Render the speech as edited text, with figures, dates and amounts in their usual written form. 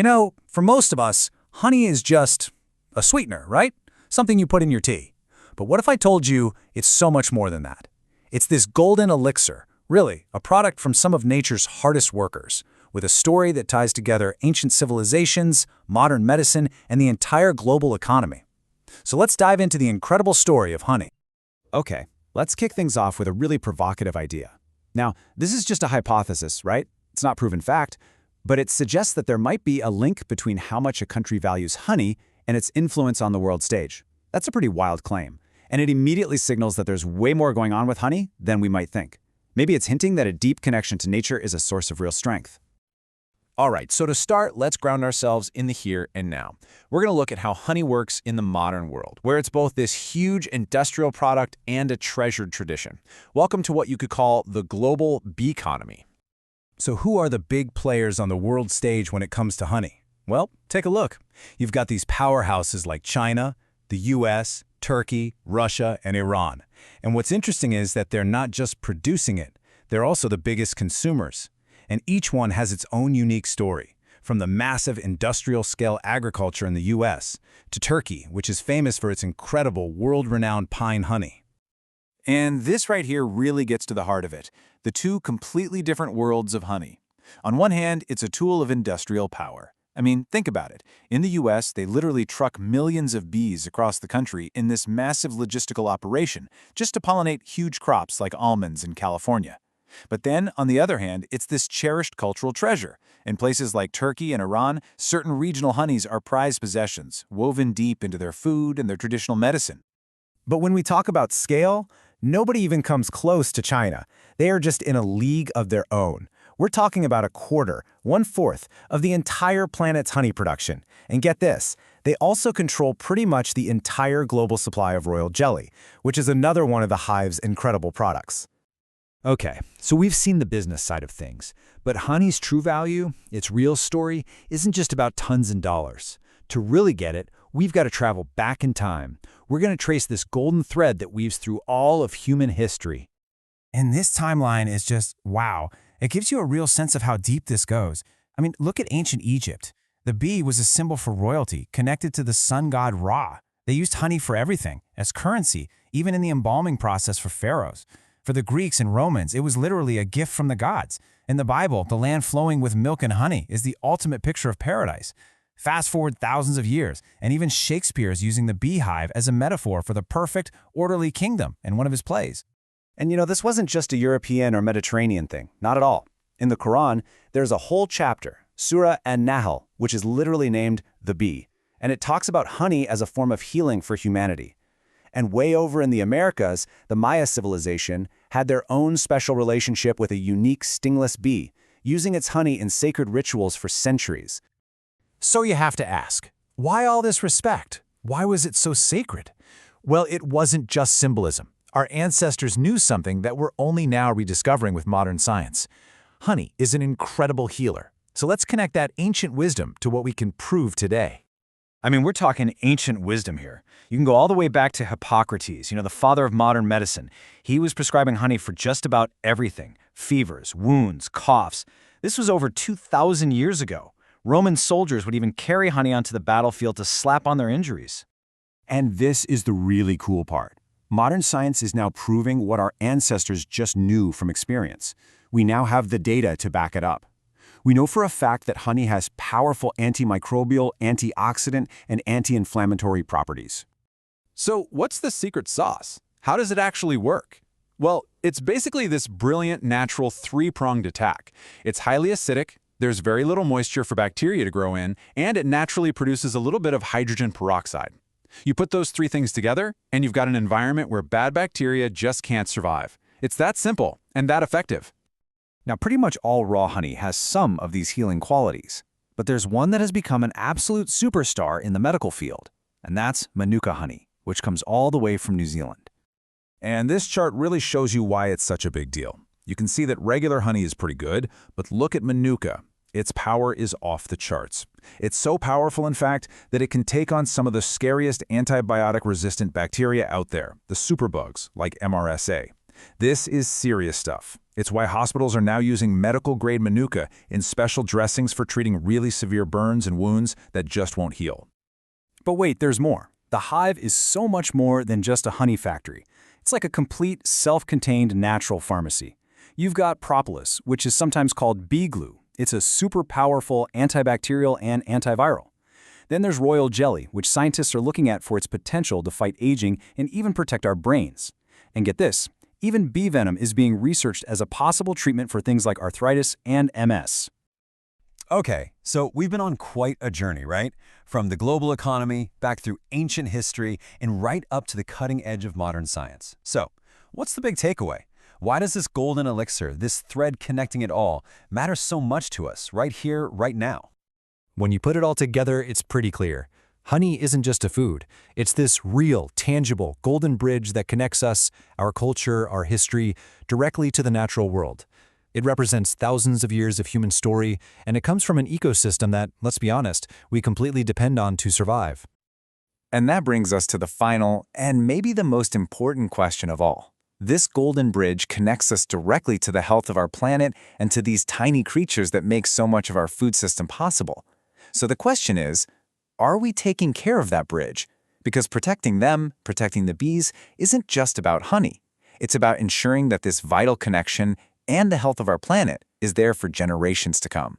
For most of us, honey is just a sweetener, right? Something you put in your tea. But what if I told you it's so much more than that? It's this golden elixir, really, a product from some of nature's hardest workers, with a story that ties together ancient civilizations, modern medicine, and the entire global economy. So let's dive into the incredible story of honey. Okay, let's kick things off with a really provocative idea. Now, this is just a hypothesis, right? It's not proven fact, but it suggests that there might be a link between how much a country values honey and its influence on the world stage. That's a pretty wild claim, and it immediately signals that there's way more going on with honey than we might think. Maybe it's hinting that a deep connection to nature is a source of real strength. All right, so to start, let's ground ourselves in the here and now. We're going to look at how honey works in the modern world, where it's both this huge industrial product and a treasured tradition. Welcome to what you could call the global bee economy. So who are the big players on the world stage when it comes to honey? Well, take a look. You've got these powerhouses like China, the US, Turkey, Russia, and Iran. And what's interesting is that they're not just producing it, they're also the biggest consumers. And each one has its own unique story, from the massive industrial-scale agriculture in the US to Turkey, which is famous for its incredible world-renowned pine honey. And this right here really gets to the heart of it, the two completely different worlds of honey. On one hand, it's a tool of industrial power. I mean, think about it. In the US, they literally truck millions of bees across the country in this massive logistical operation just to pollinate huge crops like almonds in California. But then, on the other hand, it's this cherished cultural treasure. In places like Turkey and Iran, certain regional honeys are prized possessions, woven deep into their food and their traditional medicine. But when we talk about scale, nobody even comes close to China. They are just in a league of their own. We're talking about a quarter, 1/4 of the entire planet's honey production. And get this, they also control pretty much the entire global supply of royal jelly, which is another one of the hive's incredible products. Okay, so we've seen the business side of things, but honey's true value, its real story, isn't just about tons and dollars. To really get it, we've got to travel back in time. We're going to trace this golden thread that weaves through all of human history. And this timeline is just, wow. It gives you a real sense of how deep this goes. I mean, look at ancient Egypt. The bee was a symbol for royalty, connected to the sun god Ra. They used honey for everything, as currency, even in the embalming process for pharaohs. For the Greeks and Romans, it was literally a gift from the gods. In the Bible, the land flowing with milk and honey is the ultimate picture of paradise. Fast forward thousands of years, and even Shakespeare is using the beehive as a metaphor for the perfect, orderly kingdom in one of his plays. And this wasn't just a European or Mediterranean thing, not at all. In the Quran, there's a whole chapter, Surah An-Nahl, which is literally named the bee, and it talks about honey as a form of healing for humanity. And way over in the Americas, the Maya civilization had their own special relationship with a unique stingless bee, using its honey in sacred rituals for centuries. So you have to ask, why all this respect? Why was it so sacred? Well, it wasn't just symbolism. Our ancestors knew something that we're only now rediscovering with modern science. Honey is an incredible healer. So let's connect that ancient wisdom to what we can prove today. I mean, we're talking ancient wisdom here. You can go all the way back to Hippocrates, the father of modern medicine. He was prescribing honey for just about everything: fevers, wounds, coughs. This was over 2,000 years ago. Roman soldiers would even carry honey onto the battlefield to slap on their injuries. And this is the really cool part. Modern science is now proving what our ancestors just knew from experience. We now have the data to back it up. We know for a fact that honey has powerful antimicrobial, antioxidant, and anti-inflammatory properties. So what's the secret sauce? How does it actually work? Well, it's basically this brilliant natural three-pronged attack. It's highly acidic, there's very little moisture for bacteria to grow in, and it naturally produces a little bit of hydrogen peroxide. You put those three things together, and you've got an environment where bad bacteria just can't survive. It's that simple and that effective. Now, pretty much all raw honey has some of these healing qualities, but there's one that has become an absolute superstar in the medical field, and that's Manuka honey, which comes all the way from New Zealand. And this chart really shows you why it's such a big deal. You can see that regular honey is pretty good, but look at Manuka. Its power is off the charts. It's so powerful, in fact, that it can take on some of the scariest antibiotic-resistant bacteria out there, the superbugs, like MRSA. This is serious stuff. It's why hospitals are now using medical-grade Manuka in special dressings for treating really severe burns and wounds that just won't heal. But wait, there's more. The hive is so much more than just a honey factory. It's like a complete, self-contained natural pharmacy. You've got propolis, which is sometimes called bee glue. It's a super powerful antibacterial and antiviral. Then there's royal jelly, which scientists are looking at for its potential to fight aging and even protect our brains. And get this, even bee venom is being researched as a possible treatment for things like arthritis and MS. Okay, so we've been on quite a journey, right? From the global economy, back through ancient history, and right up to the cutting edge of modern science. So, what's the big takeaway? Why does this golden elixir, this thread connecting it all, matter so much to us, right here, right now? When you put it all together, it's pretty clear. Honey isn't just a food. It's this real, tangible, golden bridge that connects us, our culture, our history, directly to the natural world. It represents thousands of years of human story, and it comes from an ecosystem that, let's be honest, we completely depend on to survive. And that brings us to the final, and maybe the most important question of all. This golden bridge connects us directly to the health of our planet and to these tiny creatures that make so much of our food system possible. So the question is, are we taking care of that bridge? Because protecting them, protecting the bees, isn't just about honey. It's about ensuring that this vital connection and the health of our planet is there for generations to come.